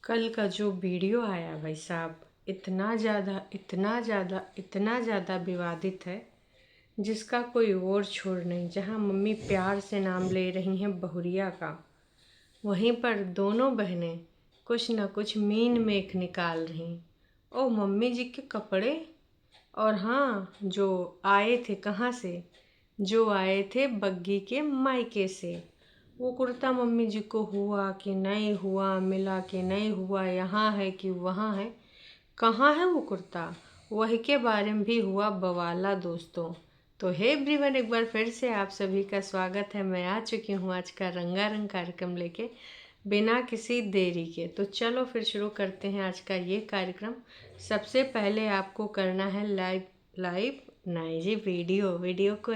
कल का जो वीडियो आया भाई साहब, इतना ज़्यादा विवादित है जिसका कोई और छोर नहीं। जहां मम्मी प्यार से नाम ले रही हैं बहुरिया का, वहीं पर दोनों बहनें कुछ न कुछ मीन मेख निकाल रही। ओ मम्मी जी के कपड़े, और हाँ, जो आए थे कहाँ से, जो आए थे बग्गी के मायके से। वो कुर्ता मम्मी जी को हुआ कि नहीं हुआ, मिला कि नहीं हुआ, यहाँ है कि वहाँ है, कहाँ है वो कुर्ता, वही के बारे में भी हुआ बवाला दोस्तों। तो हे एवरीवन, एक बार फिर से आप सभी का स्वागत है। मैं आ चुकी हूँ आज का रंगारंग कार्यक्रम लेके, बिना किसी देरी के। तो चलो फिर शुरू करते हैं आज का ये कार्यक्रम। सबसे पहले आपको करना है लाइव नहीं जी, वीडियो को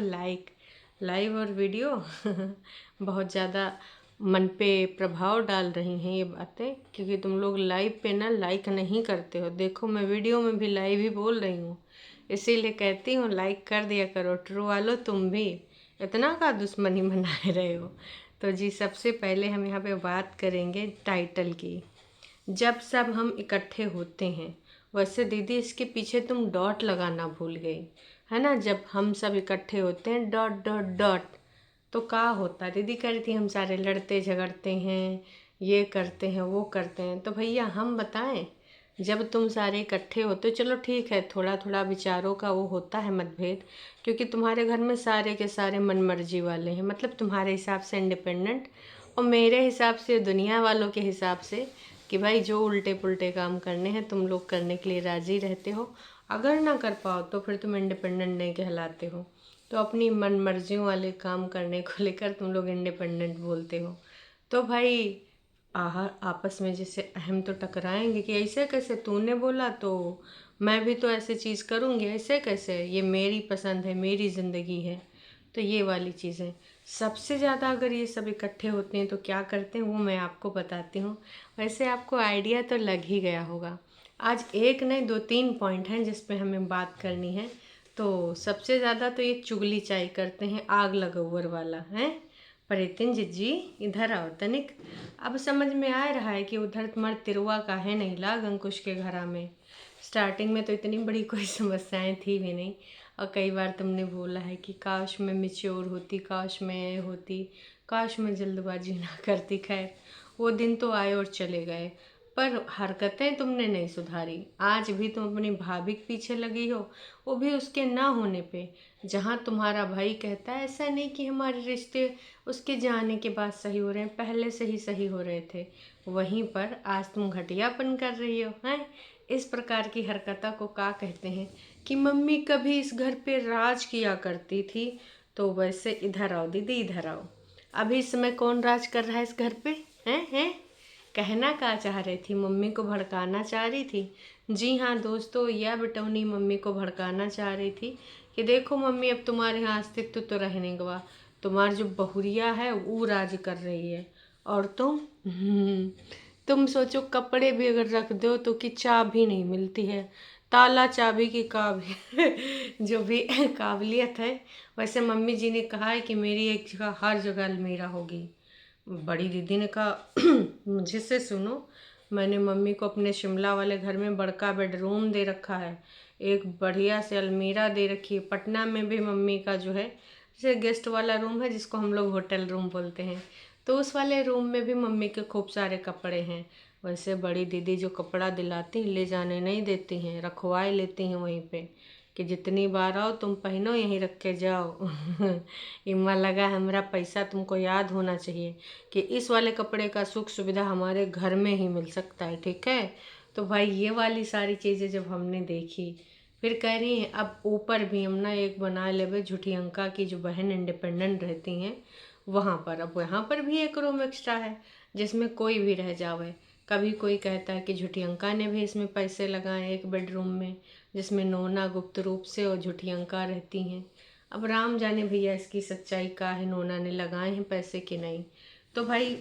लाइव और वीडियो बहुत ज़्यादा मन पे प्रभाव डाल रही हैं ये बातें, क्योंकि तुम लोग लाइव पे ना लाइक नहीं करते हो। देखो, मैं वीडियो में भी लाइव ही बोल रही हूँ, इसीलिए कहती हूँ लाइक कर दिया करो। ट्रू वालों, तुम भी इतना का दुश्मनी मनाए रहे हो। तो जी, सबसे पहले हम यहाँ पे बात करेंगे टाइटल की। जब सब हम इकट्ठे होते हैं, वैसे दीदी इसके पीछे तुम डॉट लगाना भूल गई है ना। जब हम सब इकट्ठे होते हैं डॉट डॉट डॉट, तो क्या होता है? दीदी कह रही थी हम सारे लड़ते झगड़ते हैं, ये करते हैं वो करते हैं। तो भैया हम बताएं, जब तुम सारे इकट्ठे होते हो, चलो ठीक है, थोड़ा थोड़ा विचारों का वो होता है मतभेद, क्योंकि तुम्हारे घर में सारे के सारे मनमर्जी वाले हैं, मतलब तुम्हारे हिसाब से इंडिपेंडेंट, और मेरे हिसाब से दुनिया वालों के हिसाब से कि भाई जो उल्टे पुल्टे काम करने हैं तुम लोग करने के लिए राज़ी रहते हो। अगर ना कर पाओ तो फिर तुम इंडिपेंडेंट नहीं कहलाते हो। तो अपनी मन मर्जियों वाले काम करने को लेकर तुम लोग इंडिपेंडेंट बोलते हो। तो भाई आपस में जैसे अहम तो टकराएंगे कि ऐसे कैसे, तूने बोला तो मैं भी तो ऐसे चीज़ करूँगी, ऐसे कैसे, ये मेरी पसंद है, मेरी ज़िंदगी है। तो ये वाली चीज़ें सबसे ज़्यादा अगर ये सब इकट्ठे होते हैं तो क्या करते हैं वो मैं आपको बताती हूँ। वैसे आपको आइडिया तो लग ही गया होगा। आज एक नहीं, दो तीन पॉइंट हैं जिस पे हमें बात करनी है। तो सबसे ज़्यादा तो ये चुगली चाय करते हैं, आग लगौर वाला है। परितिन जी इधर आओ तनिक। अब समझ में आ रहा है कि उधर तुम्हारे तिरुआ का है नहीं लाग अंकुश के घरा में। स्टार्टिंग में तो इतनी बड़ी कोई समस्याएं थी भी नहीं, और कई बार तुमने बोला है कि काश मैं मेच्योर होती, काश मैं होती, काश मैं जल्दबाजी ना करती। खैर, वो दिन तो आए और चले गए, पर हरकतें तुमने नहीं सुधारी। आज भी तुम अपनी भाभी के पीछे लगी हो, वो भी उसके ना होने पे। जहाँ तुम्हारा भाई कहता है ऐसा नहीं कि हमारे रिश्ते उसके जाने के बाद सही हो रहे हैं, पहले से ही सही हो रहे थे, वहीं पर आज तुम घटियापन कर रही हो हैं। इस प्रकार की हरकतों को क्या कहते हैं कि मम्मी कभी इस घर पे राज किया करती थी। तो वैसे इधर आओ दीदी, इधर आओ। अभी इस समय कौन राज कर रहा है इस घर पे? हैं कहना क्या चाह रही थी? मम्मी को भड़काना चाह रही थी। जी हाँ दोस्तों, यह बिटौनी मम्मी को भड़काना चाह रही थी कि देखो मम्मी, अब तुम्हारे यहाँ अस्तित्व तो रहने गवा, तुम्हारी जो बहुरिया है वो राज कर रही है, और तुम सोचो, कपड़े भी अगर रख दो तो कि चाबी नहीं मिलती है, ताला चाबी की जो भी काबिलियत है। वैसे मम्मी जी ने कहा है कि मेरी एक जगह हर जगह अलमीरा होगी। बड़ी दीदी ने कहा मुझे से सुनो, मैंने मम्मी को अपने शिमला वाले घर में बड़का बेडरूम दे रखा है, एक बढ़िया से अलमीरा दे रखी है। पटना में भी मम्मी का जो है जैसे गेस्ट वाला रूम है, जिसको हम लोग होटल रूम बोलते हैं, तो उस वाले रूम में भी मम्मी के खूब सारे कपड़े हैं। वैसे बड़ी दीदी जो कपड़ा दिलाती ले जाने नहीं देती हैं, रखवाए लेती हैं वहीं पे कि जितनी बार आओ तुम पहनो, यहीं रख के जाओ। इम्मा लगा है मेरा पैसा तुमको याद होना चाहिए कि इस वाले कपड़े का सुख सुविधा हमारे घर में ही मिल सकता है, ठीक है। तो भाई ये वाली सारी चीज़ें जब हमने देखी, फिर कह रही हैं अब ऊपर भी हम ना एक बना लेवे झूठी अंका की जो बहन इंडिपेंडेंट रहती हैं वहाँ पर। अब यहाँ पर भी एक रूम एक्स्ट्रा है जिसमें कोई भी रह जावे। कभी कोई कहता है कि झूठी अंका ने भी इसमें पैसे लगाए एक बेडरूम में, जिसमें नोना गुप्त रूप से और झूठी अंका रहती हैं। अब राम जाने भैया इसकी सच्चाई का है, नोना ने लगाए हैं पैसे कि नहीं। तो भाई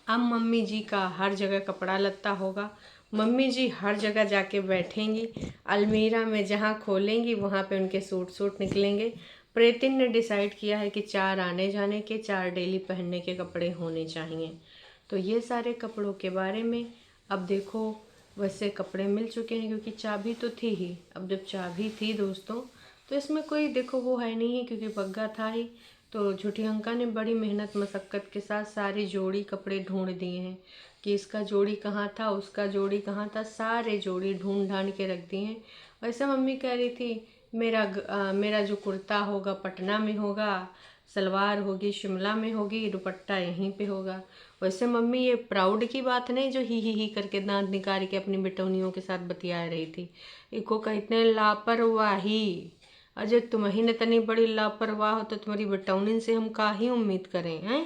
अब मम्मी जी का हर जगह कपड़ा लत्ता होगा, मम्मी जी हर जगह जाके बैठेंगी, अलमीरा में जहाँ खोलेंगी वहाँ पे उनके सूट सूट निकलेंगे। प्रेतिन ने डिसाइड किया है कि 4 आने जाने के, 4 डेली पहनने के कपड़े होने चाहिए। तो ये सारे कपड़ों के बारे में अब देखो वैसे कपड़े मिल चुके हैं क्योंकि चाबी तो थी ही। अब जब चाबी थी दोस्तों तो इसमें कोई देखो वो है नहीं है क्योंकि बग्गा था ही। तो झूठी अंका ने बड़ी मेहनत मशक्क़त के साथ सारी जोड़ी कपड़े ढूंढ दिए हैं कि इसका जोड़ी कहाँ था, उसका जोड़ी कहाँ था, सारे जोड़ी ढूंढ ढांड के रख दिए हैं। वैसे मम्मी कह रही थी मेरा जो कुर्ता होगा पटना में होगा, सलवार होगी शिमला में होगी, दुपट्टा यहीं पे होगा। वैसे मम्मी ये प्राउड की बात नहीं जो ही करके दांत निकाल के अपनी बेटौनियों के साथ बतिया रही थी। इको कहते हैं लापरवाही। अजय तुम ही ने तनी बड़ी लापरवाह हो तो तुम्हारी बेटौनी से हम का ही उम्मीद करें हैं।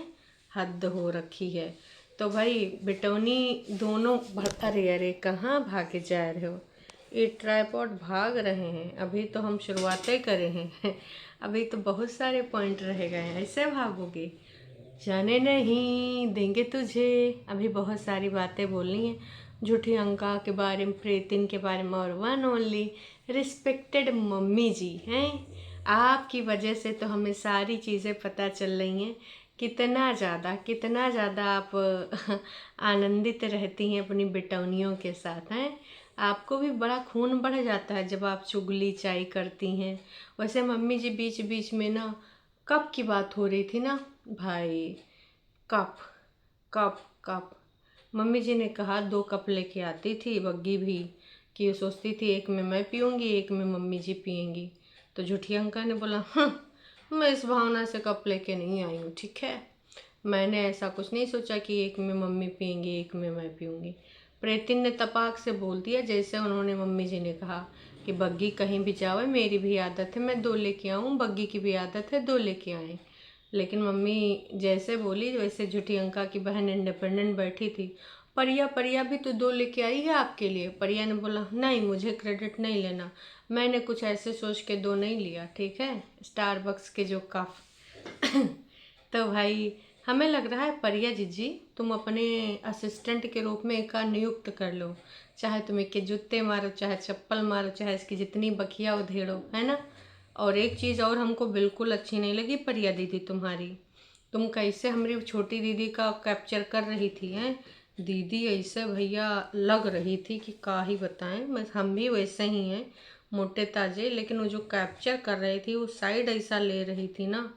हद हो रखी है। तो भाई बेटौनी दोनों अरे अरे कहाँ भागे जा रहे हो। ये ट्राइपॉड भाग रहे हैं, अभी तो हम शुरुआतें करे हैं अभी तो बहुत सारे पॉइंट रह गए हैं, ऐसे भागोगे। जाने नहीं देंगे तुझे, अभी बहुत सारी बातें बोलनी है झूठी अंका के बारे में, प्रेतिन के बारे में, और वन ओनली रिस्पेक्टेड मम्मी जी हैं। आपकी वजह से तो हमें सारी चीज़ें पता चल रही हैं। कितना ज़्यादा आप आनंदित रहती हैं अपनी बेटौनियों के साथ हैं। आपको भी बड़ा खून बढ़ जाता है जब आप चुगली चाई करती हैं। वैसे मम्मी जी बीच बीच में ना कप की बात हो रही थी ना भाई, कप कप कप मम्मी जी ने कहा 2 कप लेके आती थी बग्गी भी, कि वो सोचती थी एक में मैं पीऊँगी एक में मम्मी जी पियेंगी। तो झूठी अंका ने बोला मैं इस भावना से कप लेके नहीं आई हूँ, ठीक है। मैंने ऐसा कुछ नहीं सोचा कि एक में मम्मी पियेंगी एक में मैं पीऊँगी। प्रेतिन ने तपाक से बोल दिया जैसे उन्होंने मम्मी जी ने कहा कि बग्गी कहीं भी जावे मेरी भी आदत है मैं 2 लेके आऊँ, बग्गी की भी आदत है 2 लेके आए। लेकिन मम्मी जैसे बोली वैसे झूठी अंका की बहन इंडिपेंडेंट बैठी थी। परिया परिया भी तो 2 लेके आई है आपके लिए। परिया ने बोला नहीं मुझे क्रेडिट नहीं लेना, मैंने कुछ ऐसे सोच के 2 नहीं लिया, ठीक है, स्टारबक्स के जो कप तो भाई हमें लग रहा है परिया जीजी तुम अपने असिस्टेंट के रूप में एक नियुक्त कर लो, चाहे तुम एक के जूते मारो चाहे चप्पल मारो चाहे इसकी जितनी बखिया उधेड़ो, है ना। और एक चीज़ और हमको बिल्कुल अच्छी नहीं लगी परिया दीदी तुम्हारी, तुम कैसे हमारी छोटी दीदी का कैप्चर कर रही थी हैं। दीदी ऐसे भैया लग रही थी कि का ही बताएं, बस हम भी वैसे ही हैं मोटे ताजे, लेकिन वो जो कैप्चर कर रही थी वो साइड ऐसा ले रही थी ना,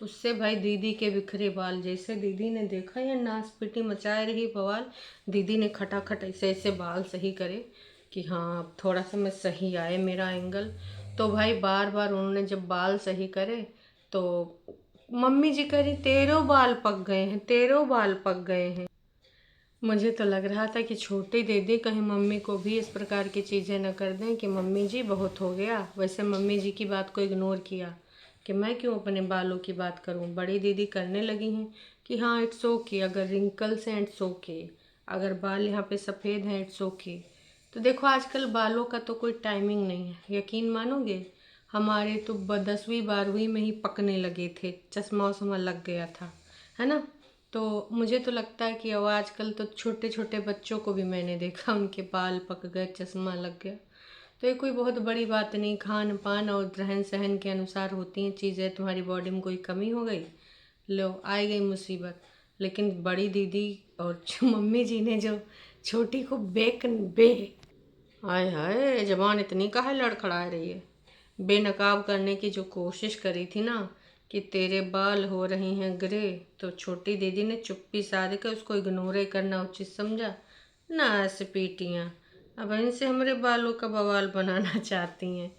उससे भाई दीदी के बिखरे बाल जैसे दीदी ने देखा या नाच पीटी मचाए रही बवाल। दीदी ने खटाखट ऐसे ऐसे बाल सही करे कि हाँ अब थोड़ा सा मैं सही आए मेरा एंगल। तो भाई बार बार उन्होंने जब बाल सही करे तो मम्मी जी कह रही तेरो बाल पक गए हैं, तेरो बाल पक गए हैं। मुझे तो लग रहा था कि छोटी दीदी कहीं मम्मी को भी इस प्रकार की चीज़ें न कर दें कि मम्मी जी बहुत हो गया। वैसे मम्मी जी की बात को इग्नोर किया कि मैं क्यों अपने बालों की बात करूं। बड़ी दीदी करने लगी हैं कि हाँ इट्स ओके, अगर रिंकल्स हैं इट्स ओके, अगर बाल यहाँ पे सफ़ेद हैं इट्स ओके। तो देखो आजकल बालों का तो कोई टाइमिंग नहीं है, यकीन मानोगे हमारे तो 10वीं 12वीं में ही पकने लगे थे, चश्मा वश्मा लग गया था, है ना। तो मुझे तो लगता है कि अब आजकल तो छोटे छोटे बच्चों को भी मैंने देखा उनके बाल पक गए, चश्मा लग गया। तो ये कोई बहुत बड़ी बात नहीं, खान पान और रहन सहन के अनुसार होती हैं चीज़ें। तुम्हारी बॉडी में कोई कमी हो गई, लो आ गई मुसीबत। लेकिन बड़ी दीदी और मम्मी जी ने जो छोटी को बे हाय हाय जबान इतनी काहे लड़खड़ा रही है, बेनकाब करने की जो कोशिश करी थी ना कि तेरे बाल हो रहे हैं ग्रे, तो छोटी दीदी ने चुप्पी साध कर उसको इग्नोर करना उचित समझा ना। ऐसे पीटियाँ अब इनसे हमारे बालों का बवाल बनाना चाहती हैं।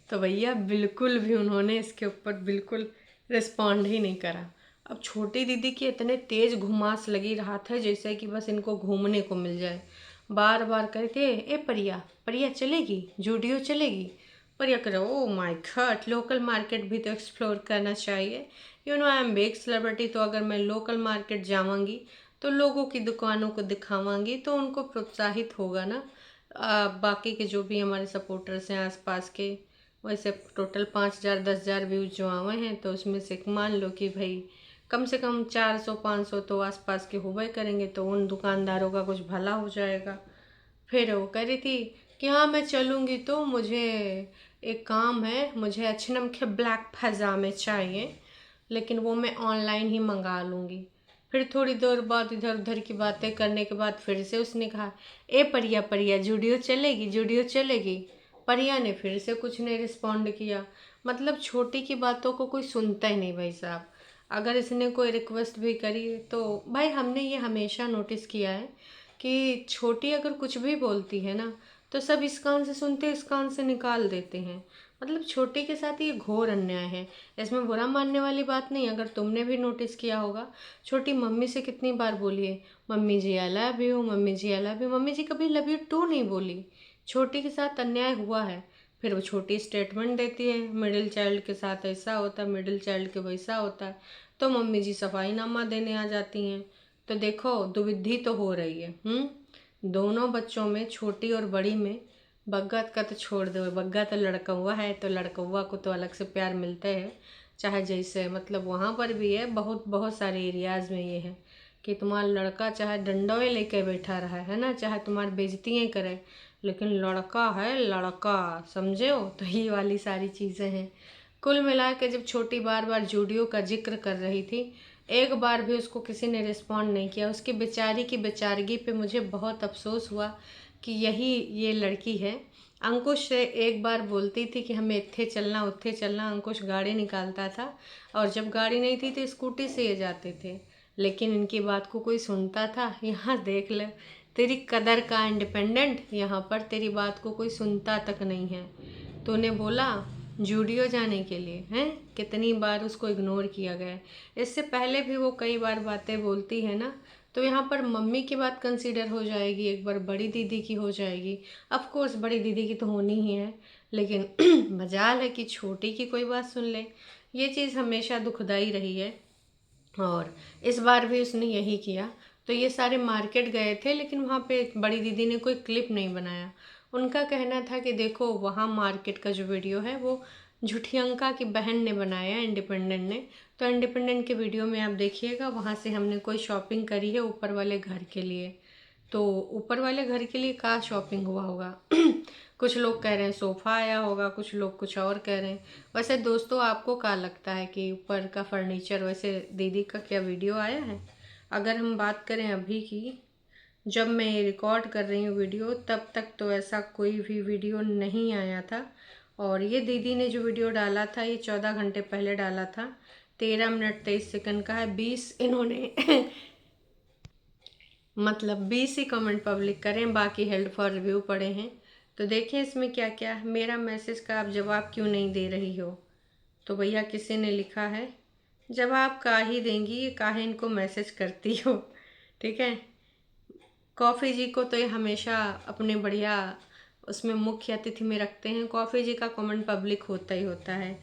तो भैया बिल्कुल भी उन्होंने इसके ऊपर बिल्कुल रिस्पॉन्ड ही नहीं करा। अब छोटी दीदी की इतने तेज घुमास लगी रहा था जैसे कि बस इनको घूमने को मिल जाए। बार बार करके ए परिया परिया चलेगी, जूडियो चलेगी। परिया करो oh my God, local market भी तो एक्सप्लोर करना चाहिए। You know I am big celebrity, तो अगर मैं लोकल मार्केट जाऊँगी तो लोगों की दुकानों को दिखावांगी तो उनको प्रोत्साहित होगा ना। बाकी के जो भी हमारे सपोर्टर्स हैं आसपास के, वैसे टोटल 5,000 10,000 व्यूज जो आए हैं तो उसमें से मान लो कि भाई कम से कम 400-500 तो आसपास के होबे करेंगे, तो उन दुकानदारों का कुछ भला हो जाएगा। फिर वो कह रही थी कि हाँ मैं चलूँगी, तो मुझे एक काम है, मुझे अच्छे नमके ब्लैक पैजामे चाहिए लेकिन वो मैं ऑनलाइन ही मंगा लूँगी। फिर थोड़ी देर बाद इधर उधर की बातें करने के बाद फिर से उसने कहा, ए परिया परिया जुडियो चलेगी, जुडियो चलेगी। परिया ने फिर से कुछ नहीं रिस्पॉन्ड किया। मतलब छोटी की बातों को कोई सुनता ही नहीं भाई साहब। अगर इसने कोई रिक्वेस्ट भी करी तो भाई हमने ये हमेशा नोटिस किया है कि छोटी अगर कुछ भी बोलती है ना तो सब इस कान से सुनते इस कान से निकाल देते हैं। मतलब छोटे के साथ ये घोर अन्याय है। इसमें बुरा मानने वाली बात नहीं। अगर तुमने भी नोटिस किया होगा, छोटी मम्मी से कितनी बार बोली है, mummy ji I love you, mummy ji I love you. Mummy ji कभी लव यू टू नहीं बोली। छोटी के साथ अन्याय हुआ है। फिर वो छोटी स्टेटमेंट देती है, मिडिल चाइल्ड के साथ ऐसा होता है, मिडिल चाइल्ड के वैसा होता है। तो मम्मी जी सफाईनामा देने आ जाती हैं। तो देखो दुविधि तो हो रही है। दोनों बच्चों में, छोटी और बड़ी में, बग्गा का तो छोड़ दो, बग्गा तो लड़कौआ है तो लड़कौआ को तो अलग से प्यार मिलता है। चाहे जैसे मतलब वहाँ पर भी है, बहुत बहुत सारे एरियाज़ में ये है कि तुम्हारा लड़का चाहे डंडोए लेके बैठा रहा है ना, चाहे तुम्हारी बेइज्जतियाँ करे, लेकिन लड़का है लड़का, समझे हो। तो ये वाली सारी चीज़ें हैं। कुल मिला के जब छोटी बार बार जूडियो का जिक्र कर रही थी, एक बार भी उसको किसी ने रिस्पॉन्ड नहीं किया। उसकी बेचारी की बेचारगी पे मुझे बहुत अफसोस हुआ कि यही ये लड़की है। अंकुश से एक बार बोलती थी कि हमें इत्थे चलना उत्थे चलना, अंकुश गाड़ी निकालता था और जब गाड़ी नहीं थी तो स्कूटी से ये जाते थे, लेकिन इनकी बात को कोई सुनता था। यहाँ देख ले तेरी कदर का इंडिपेंडेंट, यहाँ पर तेरी बात को कोई सुनता तक नहीं है। तूने बोला जूडियो जाने के लिए, हैं कितनी बार उसको इग्नोर किया गया है। इससे पहले भी वो कई बार बातें बोलती है ना, तो यहाँ पर मम्मी की बात कंसीडर हो जाएगी, एक बार बड़ी दीदी की हो जाएगी। ऑफ कोर्स बड़ी दीदी की तो होनी ही है, लेकिन मजाल है कि छोटी की कोई बात सुन ले। ये चीज़ हमेशा दुखदाई रही है और इस बार भी उसने यही किया। तो ये सारे मार्केट गए थे, लेकिन वहाँ पे बड़ी दीदी ने कोई क्लिप नहीं बनाया। उनका कहना था कि देखो वहाँ मार्केट का जो वीडियो है वो झुठियंका की बहन ने बनाया, इंडिपेंडेंट ने। तो इंडिपेंडेंट के वीडियो में आप देखिएगा, वहाँ से हमने कोई शॉपिंग करी है ऊपर वाले घर के लिए। तो ऊपर वाले घर के लिए क्या शॉपिंग हुआ होगा कुछ लोग कह रहे हैं सोफ़ा आया होगा, कुछ लोग कुछ और कह रहे हैं। वैसे दोस्तों आपको क्या लगता है कि ऊपर का फर्नीचर, वैसे दीदी का क्या वीडियो आया है? अगर हम बात करें अभी की, जब मैं ये रिकॉर्ड कर रही हूँ वीडियो, तब तक तो ऐसा कोई भी वीडियो नहीं आया था। और ये दीदी ने जो वीडियो डाला था ये 14 घंटे पहले डाला था। 13 मिनट 23 सेकंड का है। 20 इन्होंने मतलब 20 ही कमेंट पब्लिक करें, बाकी हेल्ड फॉर रिव्यू पड़े हैं। तो देखें इसमें क्या क्या है। मेरा मैसेज का आप जवाब क्यों नहीं दे रही हो? तो भैया किसी ने लिखा है, जवाब का ही देंगी, ये काहे इनको मैसेज करती हो। ठीक है। कॉफ़ी जी को तो ये हमेशा अपने बढ़िया उसमें मुख्य अतिथि में रखते हैं। कॉफ़ी जी का कमेंट पब्लिक होता ही होता है।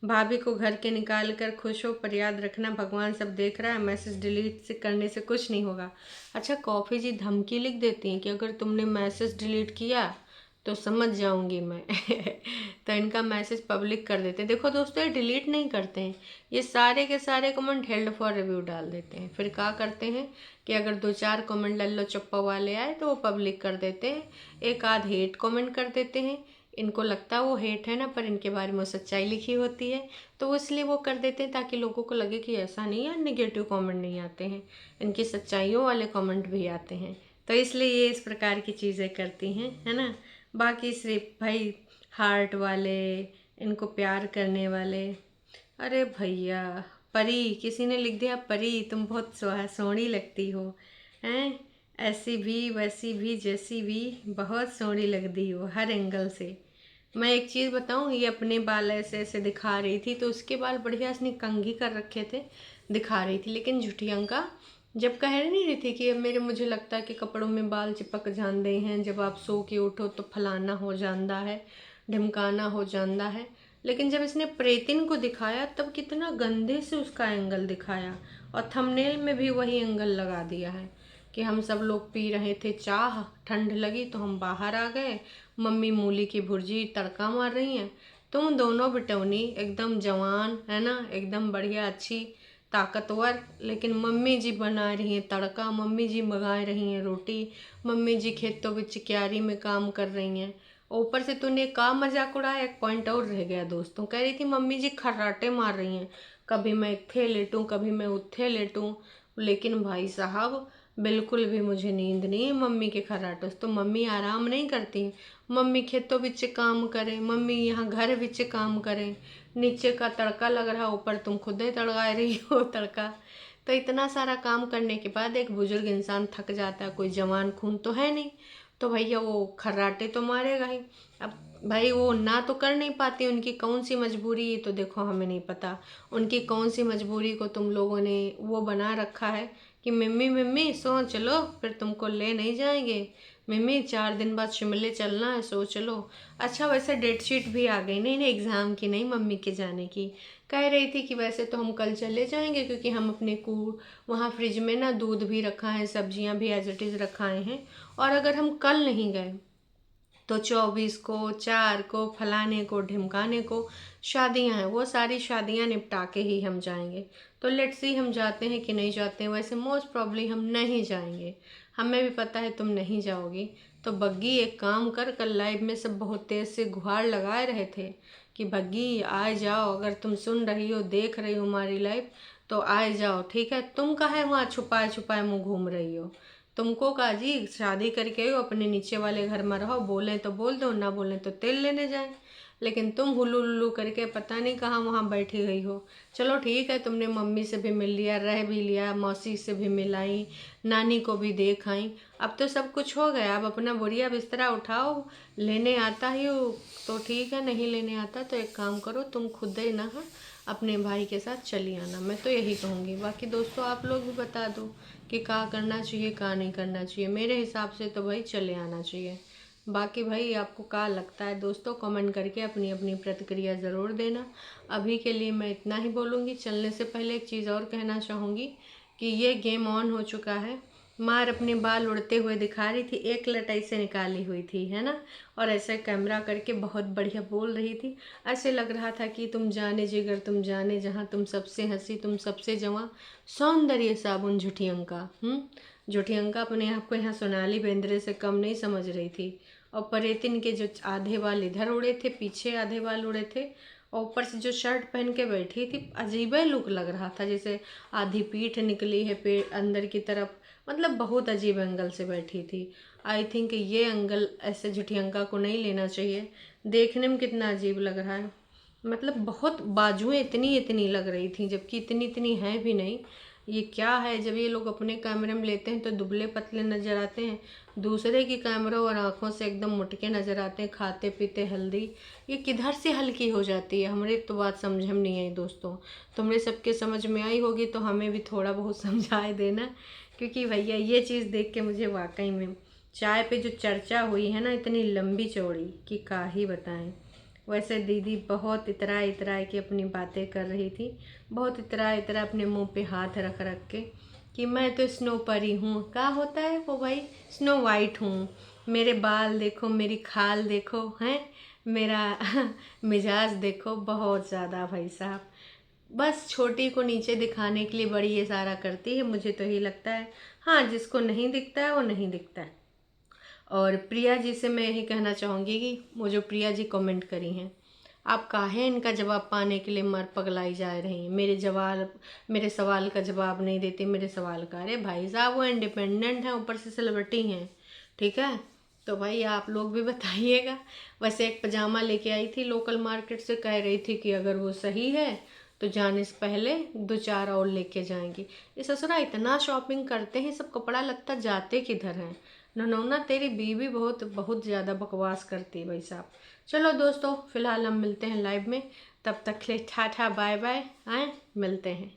भाभी को घर के निकाल कर खुश हो, पर याद रखना भगवान सब देख रहा है, मैसेज डिलीट से करने से कुछ नहीं होगा। अच्छा कॉफ़ी जी धमकी लिख देती हैं कि अगर तुमने मैसेज डिलीट किया तो समझ जाऊंगी मैं तो इनका मैसेज पब्लिक कर देते हैं। देखो दोस्तों ये डिलीट नहीं करते हैं, ये सारे के सारे कमेंट हेल्ड फॉर रिव्यू डाल देते हैं। फिर क्या करते हैं कि अगर 2-4 कमेंट लल्लो चप्पा वाले आए तो वो पब्लिक कर देते हैं। एक आध हेट कमेंट कर देते हैं, इनको लगता है वो हेट है ना, पर इनके बारे में सच्चाई लिखी होती है तो वो इसलिए वो कर देते हैं ताकि लोगों को लगे कि ऐसा नहीं है नेगेटिव कमेंट नहीं आते हैं, इनकी सच्चाइयों वाले कमेंट भी आते हैं। तो इसलिए ये इस प्रकार की चीज़ें करती हैं, है ना। बाकी सिर्फ भाई हार्ट वाले, इनको प्यार करने वाले। अरे भैया परी, किसी ने लिख दिया परी तुम बहुत सोहनी लगती हो, हैं ऐसी भी वैसी भी जैसी भी बहुत सोहनी लगती हो हर एंगल से। मैं एक चीज़ बताऊं, ये अपने बाल ऐसे ऐसे दिखा रही थी तो उसके बाल बढ़िया इसने कंघी कर रखे थे, दिखा रही थी। लेकिन झुठियंका जब कह नहीं रही थी कि मेरे मुझे लगता है कि कपड़ों में बाल चिपक जाते हैं, जब आप सो के उठो तो फलाना हो जाता है, ढिमकाना हो जाता है। लेकिन जब इसने प्रेतिन को दिखाया तब कितना गंदे से उसका एंगल दिखाया और थंबनेल में भी वही एंगल लगा दिया है कि हम सब लोग पी रहे थे चाह, ठंड लगी तो हम बाहर आ गए, मम्मी मूली की भुर्जी तड़का मार रही हैं, तुम दोनों बिटौनी एकदम जवान है ना, एकदम बढ़िया अच्छी ताकतवर, लेकिन मम्मी जी बना रही हैं तड़का, मम्मी जी मंगा रही हैं रोटी, मम्मी जी खेतों में क्यारी में काम कर रही हैं। ऊपर से तूने का मजाक उड़ाया। एक पॉइंट और रह गया दोस्तों, कह रही थी मम्मी जी खर्राटे मार रही हैं, कभी मैं इत्थे लेटूं कभी मैं उत्थे लेटूं। लेकिन भाई साहब बिल्कुल भी मुझे नींद नहीं है मम्मी के खर्राटों से। तो मम्मी आराम नहीं करती, मम्मी खेतों बिच काम करे, मम्मी यहाँ घर बिच काम करे, नीचे का तड़का लग रहा, ऊपर तुम खुद ही तड़का रही हो तड़का। तो इतना सारा काम करने के बाद एक बुजुर्ग इंसान थक जाता है, कोई जवान खून तो है नहीं, तो भैया वो खर्राटे तो मारेगा ही। अब भाई वो ना तो कर नहीं पाती, उनकी कौन सी मजबूरी है तो देखो हमें नहीं पता, उनकी कौन सी मजबूरी को तुम लोगों ने वो बना रखा है कि मम्मी मम्मी सो चलो, फिर तुमको ले नहीं जाएंगे, मम्मी 4 दिन बाद शिमले चलना है, सो चलो। अच्छा वैसे डेट शीट भी आ गई, नहीं नहीं एग्ज़ाम की नहीं, मम्मी के जाने की। कह रही थी कि वैसे तो हम कल चले जाएंगे, क्योंकि हम अपने वहाँ फ्रिज में ना दूध भी रखा है, सब्जियाँ भी एज इट इज़ रखाए हैं, और अगर हम कल नहीं गए तो 24 को 4 को फलाने को ढिमकाने को शादियां हैं, वो सारी शादियां निपटा के ही हम जाएंगे। तो लेट्स सी हम जाते हैं कि नहीं जाते हैं। वैसे मोस्ट प्रॉब्ली हम नहीं जाएंगे, हमें भी पता है तुम नहीं जाओगी। तो बग्गी एक काम कर, कल लाइव में सब बहुत तेज से गुहार लगाए रहे थे कि बग्गी आ जाओ, अगर तुम सुन रही हो देख रही हो हमारी लाइव तो आ जाओ, ठीक है। तुम काहे वहाँ छुपाए छुपाए मुँह घूम रही हो, तुमको का जी शादी करके हो अपने नीचे वाले घर में रहो, बोले तो बोल दो, ना बोले तो तेल लेने जाए, लेकिन तुम हुलू लुलू करके पता नहीं कहाँ वहाँ बैठी गई हो। चलो ठीक है, तुमने मम्मी से भी मिल लिया, रह भी लिया, मौसी से भी मिलाई, नानी को भी देख आई, अब तो सब कुछ हो गया। अब अपना बोरिया बिस्तरा उठाओ, लेने आता ही हो तो ठीक है, नहीं लेने आता तो एक काम करो, तुम खुद ही ना अपने भाई के साथ चली आना, मैं तो यही कहूँगी। बाकी दोस्तों आप लोग भी बता दो कि क्या करना चाहिए क्या नहीं करना चाहिए। मेरे हिसाब से तो भाई चले आना चाहिए। बाकी भाई आपको क्या लगता है दोस्तों, कमेंट करके अपनी अपनी प्रतिक्रिया ज़रूर देना। अभी के लिए मैं इतना ही बोलूँगी। चलने से पहले एक चीज़ और कहना चाहूँगी कि ये गेम ऑन हो चुका है। मार अपने बाल उड़ते हुए दिखा रही थी, एक लटाई से निकाली हुई थी, है ना, और ऐसे कैमरा करके बहुत बढ़िया बोल रही थी। ऐसे लग रहा था कि तुम जाने जिगर तुम जाने जहाँ, तुम सबसे हंसी तुम सबसे जवां, सौंदर्य साबुन झूठी अंका। झूठी अंका अपने आप को यहाँ सोनाली बेंद्रे से कम नहीं समझ रही थी। और परेतिन के जो आधे बाल इधर उड़े थे, पीछे आधे बाल उड़े थे, और ऊपर से जो शर्ट पहन के बैठी थी, अजीब ही लुक लग रहा था, जैसे आधी पीठ निकली है पेट अंदर की तरफ, मतलब बहुत अजीब एंगल से बैठी थी। आई थिंक ये एंगल ऐसे झुठियंका को नहीं लेना चाहिए। देखने में कितना अजीब लग रहा है, मतलब बहुत बाजुएं इतनी इतनी लग रही थी, जबकि इतनी इतनी है भी नहीं। ये क्या है, जब ये लोग अपने कैमरे में लेते हैं तो दुबले पतले नज़र आते हैं, दूसरे की कैमरा और आँखों से एकदम मुटके नज़र आते हैं, खाते पीते हेल्दी। ये किधर से हल्की हो जाती है, हमारे तो बात समझ में नहीं आई दोस्तों। तुमने सबके समझ में आई होगी तो हमें भी थोड़ा बहुत समझाए देना, क्योंकि भैया ये चीज़ देख के मुझे वाकई में चाय पे जो चर्चा हुई है ना इतनी लंबी चौड़ी कि क्या ही बताएं। वैसे दीदी बहुत इतरा इतरा के अपनी बातें कर रही थी, बहुत इतरा इतरा अपने मुंह पे हाथ रख रख के कि मैं तो स्नो परी हूँ। क्या होता है वो भाई, स्नो वाइट हूँ, मेरे बाल देखो, मेरी खाल देखो, हैं मेरा मिजाज देखो, बहुत ज़्यादा भाई साहब। बस छोटी को नीचे दिखाने के लिए बड़ी ये सारा करती है, मुझे तो यही लगता है। हाँ जिसको नहीं दिखता है वो नहीं दिखता है। और प्रिया जी से मैं यही कहना चाहूँगी कि वो जो प्रिया जी कमेंट करी हैं, आप काहे इनका जवाब पाने के लिए मर पगलाई जा रही हैं, मेरे सवाल का जवाब नहीं देते मेरे सवाल का। अरे भाई साहब वो इंडिपेंडेंट हैं, ऊपर से सेलिब्रिटी हैं, ठीक है, तो भाई आप लोग भी बताइएगा। वैसे एक पजामा लेके आई थी लोकल मार्केट से, कह रही थी कि अगर वो सही है तो जाने से पहले 2-4 और लेके जाएंगी। ये ससुरा इतना शॉपिंग करते हैं, सब कपड़ा लगता जाते किधर हैं। ननौना तेरी बीवी बहुत बहुत ज़्यादा बकवास करती है भाई साहब। चलो दोस्तों फिलहाल हम मिलते हैं लाइव में, तब तक के लिए टाटा बाय बाय, आए मिलते हैं।